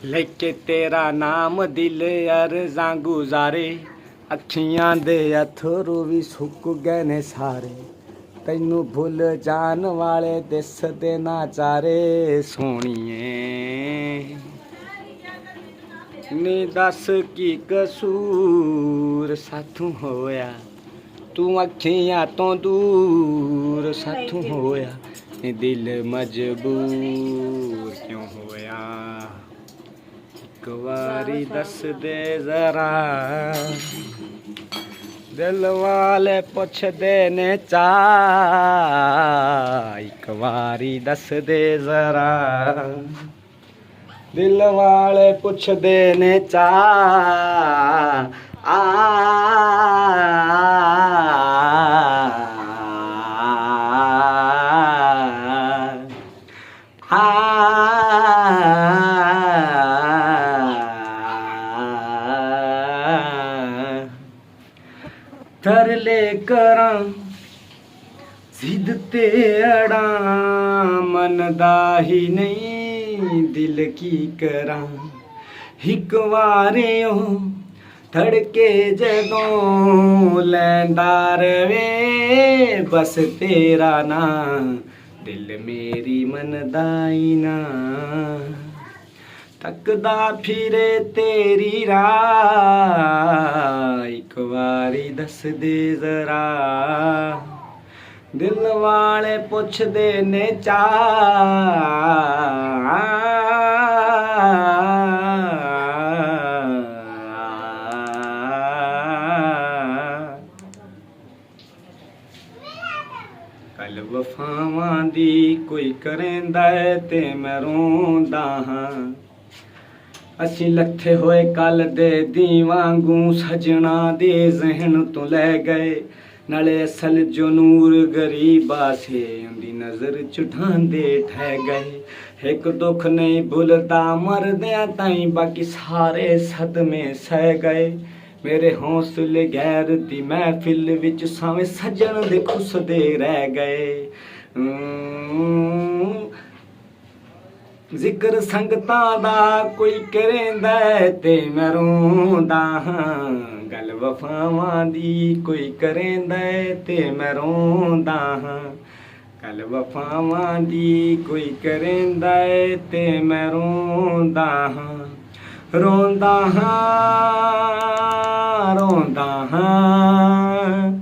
ਲੈ ਕੇ ਤੇਰਾ ਨਾਮ ਦਿਲ ਅਰਜ਼ਾਂ ਗੁਜ਼ਾਰੇ ਅੱਖੀਆਂ ਦੇ ਅਥਰੂ ਵੀ ਸੁੱਕ ਗਏ ਨੇ ਸਾਰੇ ਤੈਨੂੰ ਭੁੱਲ ਜਾਣ ਵਾਲੇ ਦਿਸਦੇ ਨਾ ਚਾਰੇ ਸੋਹਣੀਏ ਨੀ ਦੱਸ ਕੀ ਕਸੂਰ ਸਾਥੋਂ ਹੋਇਆ ਤੂੰ ਅੱਖੀਆਂ ਤੋਂ ਦੂਰ ਸਾਥੋਂ ਹੋਇਆ ਨੀ ਦਿਲ ਮਜਬੂਰ ਕਿਉਂ ਹੋਇਆ ਇੱਕ ਵਾਰੀ ਦੱਸ ਦੇ ਜ਼ਰਾ ਦਿਲ ਵਾਲੇ ਪੁੱਛਦੇ ਨੇ ਚਾ ਇੱਕ ਵਾਰੀ ਦੱਸ ਦੇ ਜ਼ਰਾ ਦਿਲ ਵਾਲੇ ਪੁੱਛਦੇ ਨੇ ਚਾ ਆ ਤਰਲੇ ਕਰਾਂ ਜ਼ਿੱਦ ਤੇ ਅੜਾਂ ਮੰਨਦਾ ਹੀ ਨਹੀਂ ਦਿਲ ਕੀ ਕਰਾਂ ਇੱਕ ਵਾਰਿਓ ਧੜਕੇ ਜਦੋਂ ਲੈਂਦਾ ਰਵੇ ਬਸ ਤੇਰਾ ਨਾਂ ਦਿਲ ਮੇਰੀ ਮੰਨਦਾ ਹੀ ਨਾ ਤੱਕਦਾ ਫਿਰੇ ਤੇਰੀ ਰਾਹ ਇੱਕ ਵਾਰੀ ਦੱਸ ਦੇ ਜ਼ਰਾ ਦਿਲ ਵਾਲੇ ਪੁੱਛਦੇ ਨੇ ਚਾ ਕੱਲ ਵਫਾਵਾਂ ਦੀ ਕੋਈ ਕਰੇਂਦਾ ਤੇ ਮੈਂ ਰੋਂਦਾ ਹਾਂ ਅਸੀਂ ਲੱਥੇ ਹੋਏ ਕੱਲ ਦੇ ਦੀ ਵਾਂਗੂ ਸਜਣਾ ਦੇ ਜ਼ਿਹਨ ਤੋਂ ਲੈ ਗਏ ਨਾਲੇ ਅਸਲ ਜੋ ਨੂਰ ਗਰੀਬਾ ਸੇ ਉਹਦੀ ਨਜ਼ਰ ਚੁਠਾਂਦੇ ਠਹਿ ਗਏ ਇੱਕ ਦੁੱਖ ਨਹੀਂ ਭੁੱਲਦਾ ਮਰਦਿਆਂ ਤਾਈਂ ਬਾਕੀ ਸਾਰੇ ਸਦਮੇ ਸਹਿ ਗਏ ਮੇਰੇ ਹੌਸਲੇ ਗੈਰ ਦੀ ਮਹਿਫਿਲ ਵਿੱਚ ਸਾਵੇਂ ਸਜਣ ਦੇ ਖੁੱਸਦੇ ਰਹਿ ਗਏ ਜ਼ਿਕਰ ਸੰਗਤਾਂ ਦਾ ਕੋਈ ਕਰੇਂਦਾ ਤੇ ਮੈਂ ਰੋਂਦਾ ਹਾਂ ਗੱਲ ਵਫਾਵਾਂ ਦੀ ਕੋਈ ਕਰੇਂਦਾ ਤੇ ਮੈਂ ਰੋਂਦਾ ਹਾਂ ਗੱਲ ਵਫਾਵਾਂ ਦੀ ਕੋਈ ਕਰੇਂਦਾ ਤੇ ਮੈਂ ਰੋਂਦਾ ਹਾਂ ਰੋਂਦਾ ਹਾਂ ਰੋਂਦਾ ਹਾਂ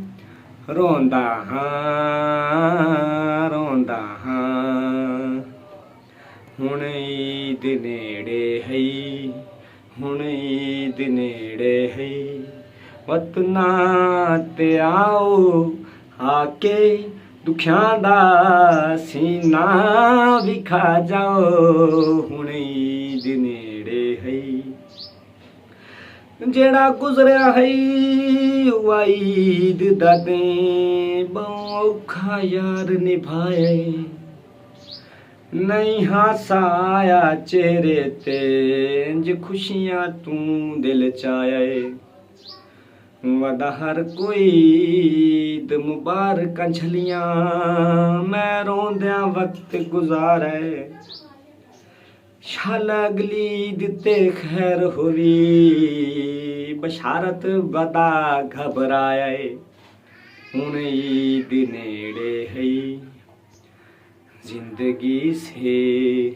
ਰੋਂਦਾ ਹਾਂ ਰੋਂਦਾ ਹਾਂ ਹੁਣ ਈਦ ਨੇੜੇ ਹੈ ਹੁਣ ਈਦ ਨੇੜੇ ਹੈ ਵਤਨਾਂ ਤੇ ਆਓ ਆ ਕੇ ਦੁੱਖਾਂ ਦਾ ਸੀਨਾ ਵਿਖਾ ਜਾਓ ਹੁਣ ਈਦ ਨੇੜੇ ਹੈ ਜਿਹੜਾ ਗੁਜ਼ਰਿਆ ਹੈ ਉਹ ਈਦ ਦਾ ਦੇ ਬਹੁ ਔਖਾ ਯਾਰ ਨਿਭਾਏ ਨਹੀਂ ਹਾਸਾ ਆਇਆ ਚਿਹਰੇ ਤੇ ਇੰਜ ਖੁਸ਼ੀਆਂ ਤੂੰ ਦਿਲ ਚ ਆਏ ਵਦਾ ਹਰ ਕੋਈ ਈਦ ਮੁਬਾਰਕਾਂ ਝਲੀਆਂ ਮੈਂ ਰੋਂਦਿਆਂ ਵਕਤ ਗੁਜ਼ਾਰੇ ਸ਼ਾਲ ਅਗਲੀ ਈਦ ਤੇ ਖੈਰ ਹੋਵੀ ਬਸ਼ਾਰਤ ਵਦਾ ਘਬਰਾਏ ਹੁਣ ਈਦ ਨੇੜੇ ਹੈ जिंदगी से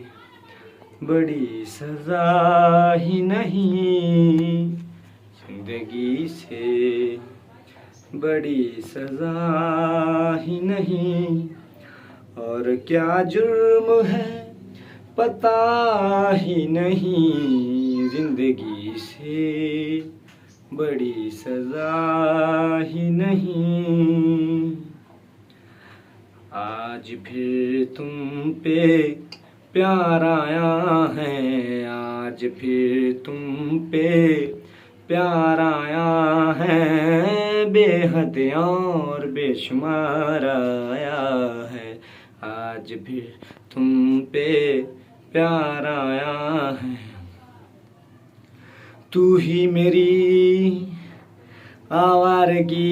बड़ी सजा ही नहीं जिंदगी से बड़ी सजा ही नहीं और क्या जुर्म है पता ही नहीं जिंदगी से बड़ी सजा ही नहीं आज फिर तुम पे प्यार आया है आज फिर तुम पे प्यार आया है बेहद और बेशुमार आया है आज फिर तुम पे प्यार आया है तू ही मेरी आवारगी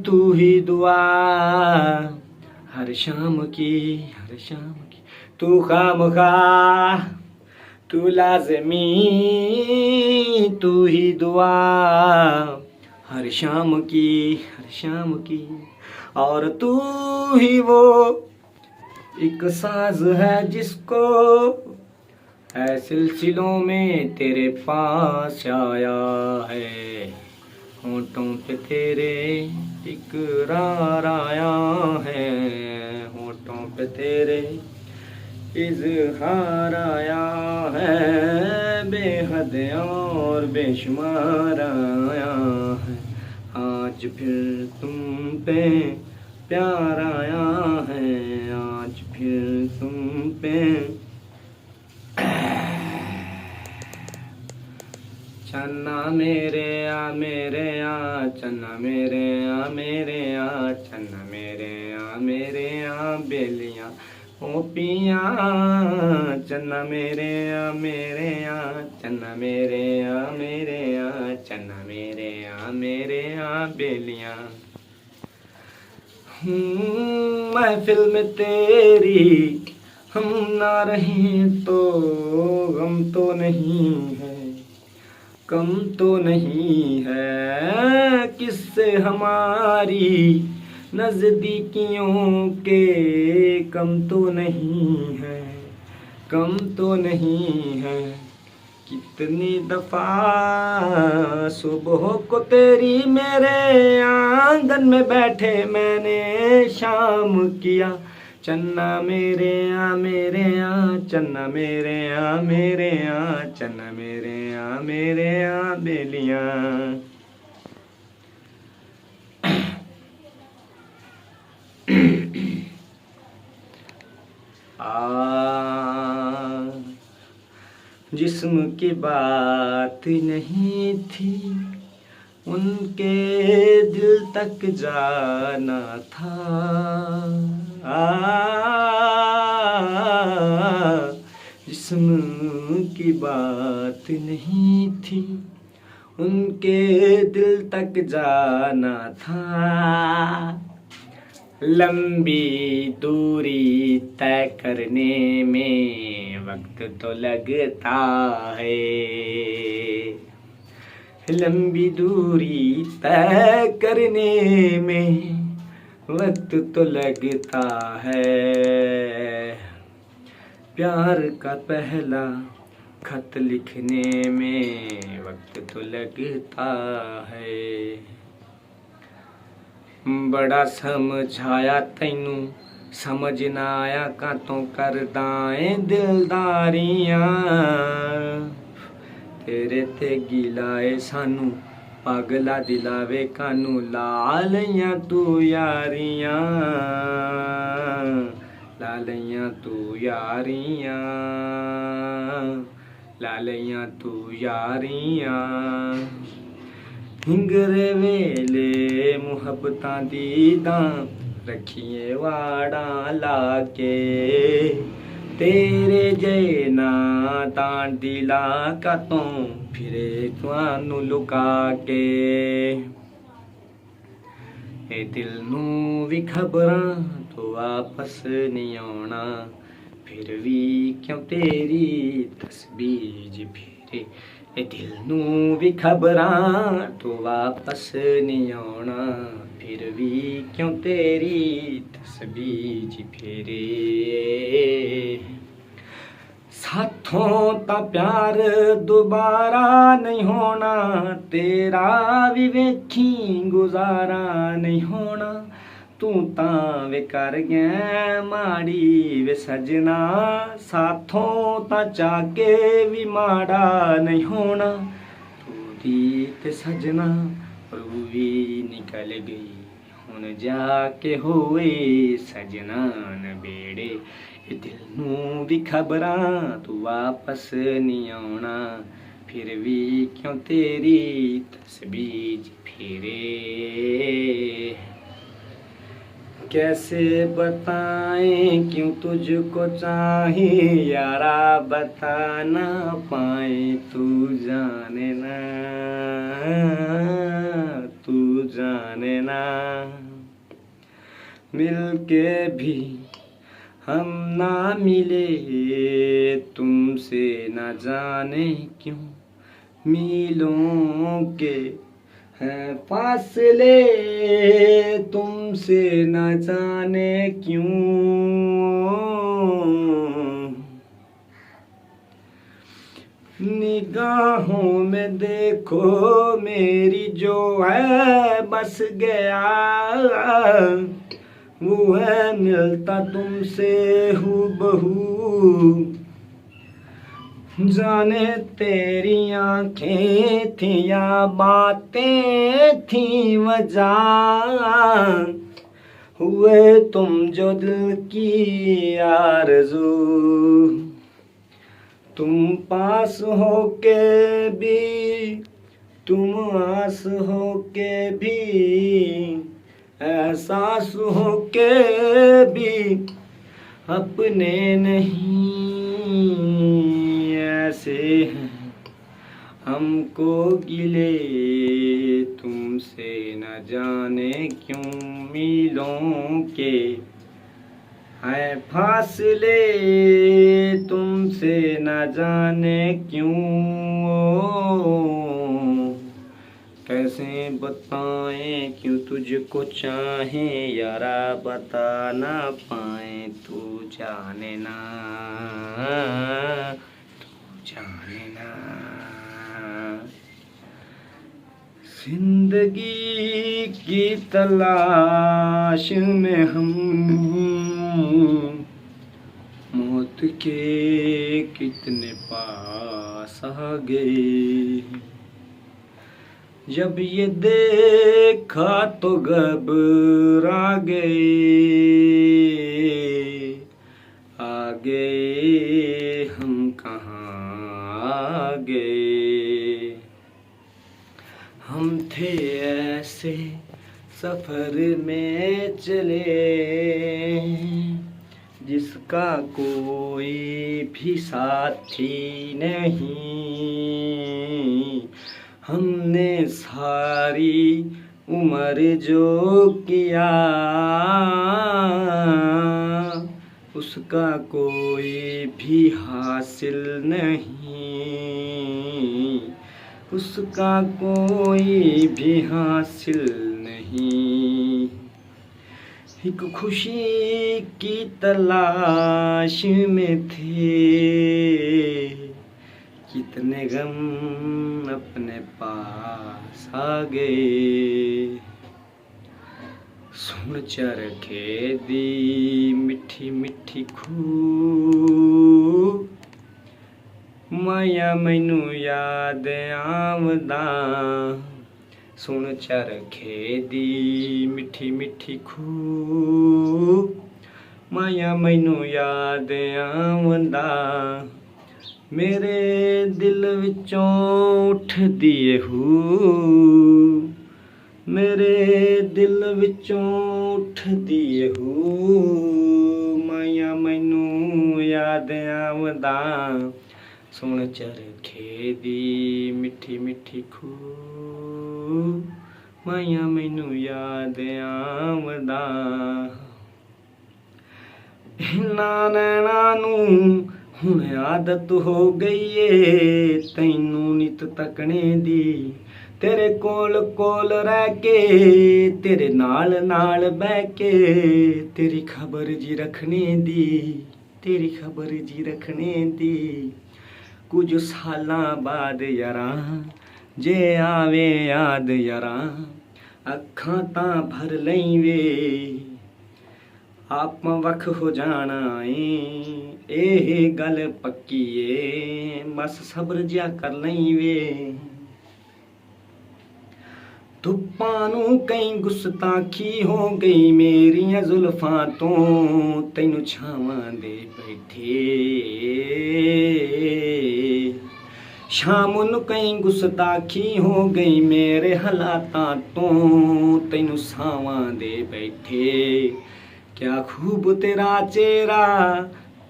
तू ही दुआ हर शाम की तू खामखा तू लाज़मी तू ही दुआ हर शाम की और तू ही वो एक साज है जिसको है सिलसिलों में तेरे पास आया है, होंठों पे तेरे इकरार आया है, होंठों पे तेरे इजहार आया है, बेहद और बेशुमार आया है, आज फिर तुम पे प्यार आया है, आज फिर तुम पे चन्ना मेरे आ चन्ना मेरे आ चन्ना मेरे आ बेलियां ओ पिया चन्ना मेरे आ चन्ना मेरे आ चन्ना मेरे आ बेलियां महफिल में तेरी हम ना रहे तो गम तो नहीं है, कम तो नहीं है किससे हमारी नज़दीकियों के, कम तो नहीं है, कम तो नहीं है। कितनी दफ़ा सुबह को तेरी मेरे आंगन में बैठे मैंने शाम किया, चन्ना मेरे आ चन्ना मेरे आ चन्ना मेरे आ बेलियां जिस्म की बात नहीं थी उनके दिल तक जाना था, जिस्म की बात नहीं थी उनके दिल तक जाना था, लंबी दूरी तय करने में वक्त तो लगता है, लंबी दूरी तय करने में वक्त तो लगता है, प्यार का पहला खत लिखने में वक्त तो लगता है, बड़ा समझाया तैनू समझ ना आया कातों करदाएं दिलदारियां, तेरे ते गिलाए सानू पागला दिलावे कानू लालियां तू यारियां, लालियां तू यारियां, लालियां तू यारियां, हिंगरे वेले मुहब्बतां दीदां रखिए वाड़ा लाके, तेरे जे ना तां दिला कातों फिरे तुहानू लुका के, ए दिल नू भी खबरां तो वापस नहीं आउणा, फिर भी क्यों तेरी तस्बीर फिरे, ए दिल नू भी खबरां तो वापस नहीं आउणा, फिर भी क्यों तेरी तस्बीर फिरे, साथों ता प्यार दोबारा नहीं होना, तेरा भी वेखी गुजारा नहीं होना, तू तां वे कर गया माड़ी वे सजना, साथों ता चाके भी माड़ा नहीं होना, तू दी ते सजना रू भी निकल गई हुन जाके होए सजना न बेड़े, दिल नू भी खबरां तू वापस नहीं आउणा, फिर भी क्यों तेरी तस्बीर फिरे, कैसे बताएं क्यों तुझको चाहे यारा, बता ना पाए तू जाने ना। जाने ना, मिलके भी हम ना मिले, तुमसे ना जाने क्यों मीलों के हैं फासले, तुमसे ना जाने क्यों। निगाहों में देखो मेरी जो है बस गया, वो है मिलता तुमसे हूबहू, जाने तेरी आँखें थी या बातें थी वजह, हुए तुम जो दिल की आरज़ू, तुम पास हो के भी, तुम आस हो के भी, एहसास हो के भी अपने नहीं, ऐसे हैं हमको गिले, तुमसे न जाने क्यों मीलों के है फासले, तुमसे न जाने क्यों। कैसे बताएं क्यों तुझको चाहें यारा, बता ना पाए तू जाने ना, तू जाने ना। जिंदगी की तलाश में हम मौत के कितने पास आ गए, जब ये देखा तो घबरा गए, आ गए हम कहाँ आ गए। हम थे ऐसे सफर में चले, जिसका कोई भी साथी नहीं, हमने सारी उम्र जो किया, उसका कोई भी हासिल नहीं, उसका कोई भी हासिल नहीं। एक खुशी की तलाश में थे, कितने गम अपने पास आ गए। सुन चरखे दी मिठी मिठी खू, माया मैनू याद आवदा। सुन चरखे दी मिठी मिठी खू, माया मैनू याद आवदा। मेरे दिल विचों उठदी हू, मेरे दिल विचों उठदी हू, माया मैनू याद आवदा। सुन चरखे दी मिठी मिठी खू, माया मैनू याद आवदा। इन्हां नैणां नूं हुण आदत हो गई ए, तैनू नित तकने दी। तेरे कोल कोल रह के, तेरे नाल नाल बह के, तेरी खबर जी रखने दी, तेरी खबर जी रखने दी। कुछ सालां बाद यारां जे आवे याद यारां, अखां तां भर लईं वे। आपां वख हो जाना ए गल पक्की ए, बस सब्र जिहा कर लईं वे। धुप्पां नूं कई गुस्ताखी हो गई मेरियां जुल्फां तो, तैनू छावां दे बैठे। शाम नूं कई गुस्ताखी हो गई मेरे हालातां तो, तैनू सावां दे बैठे। क्या खूब तेरा चेहरा,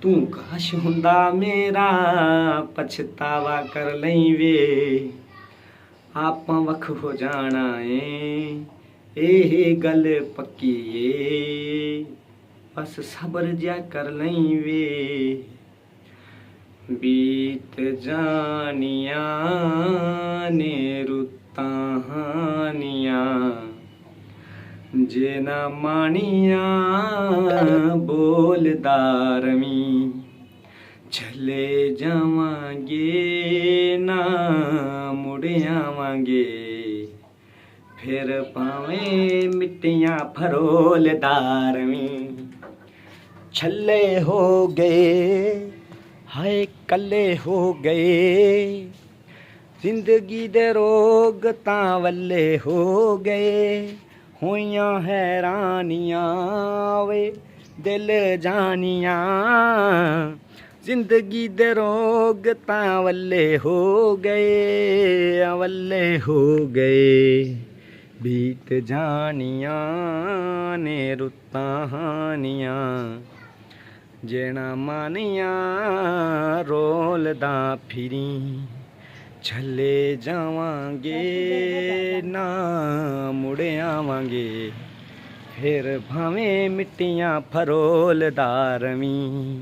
तू काश हुंदा मेरा, पछतावा कर लईं वे। आपां वख हो जाना ਇਹ ਗੱਲ ਪੱਕੀ ਏ ਬਸ ਸਬਰ ਜਿਆ ਕਰ ਲਈ ਵੇ ਬੀਤ ਜਾਣੀਆਂ ਨੇ ਰੁੱਤਾਂ ਹਾਨੀਆਂ ਜੇ ਨਾ ਮਾਣੀਆਂ ਬੋਲਦਾ ਰਵੀਂ ਚਲੇ ਜਾਵਾਂਗੇ ਨਾ ਮੁੜ ਆਵਾਂਗੇ ਫਿਰ ਭਾਵੇਂ ਮਿੱਟੀਆਂ ਫਰੋਲਦਾ ਰਵੀਂ ਛੱਲੇ ਹੋ ਗਏ ਹਾਏ ਕੱਲੇ ਹੋ ਗਏ ਜ਼ਿੰਦਗੀ ਦੇ ਰੋਗ ਤਾਂ ਵੱਲੇ ਹੋ ਗਏ ਹੋਈਆਂ ਹੈਰਾਨੀਆਂ ਵੇ ਦਿਲ ਜਾਨੀਆਂ ਜ਼ਿੰਦਗੀ ਦੇ ਰੋਗ ਤਾਂ ਵੱਲੇ ਹੋ ਗਏ ਬੀਤ ਜਾਣੀਆਂ ਨੇ ਰੁੱਤਾਂ ਹਾਨੀਆਂ ਜੇਣਾ ਮਾਨੀਆਂ ਰੋਲਦਾ ਫਿਰੀ ਛੱਲੇ ਜਾਵਾਂਗੇ ਨਾ ਮੁੜ ਆਵਾਂਗੇ ਫਿਰ ਭਾਵੇਂ ਮਿੱਟੀਆਂ ਫਰੋਲਦਾ ਰਵੀਂ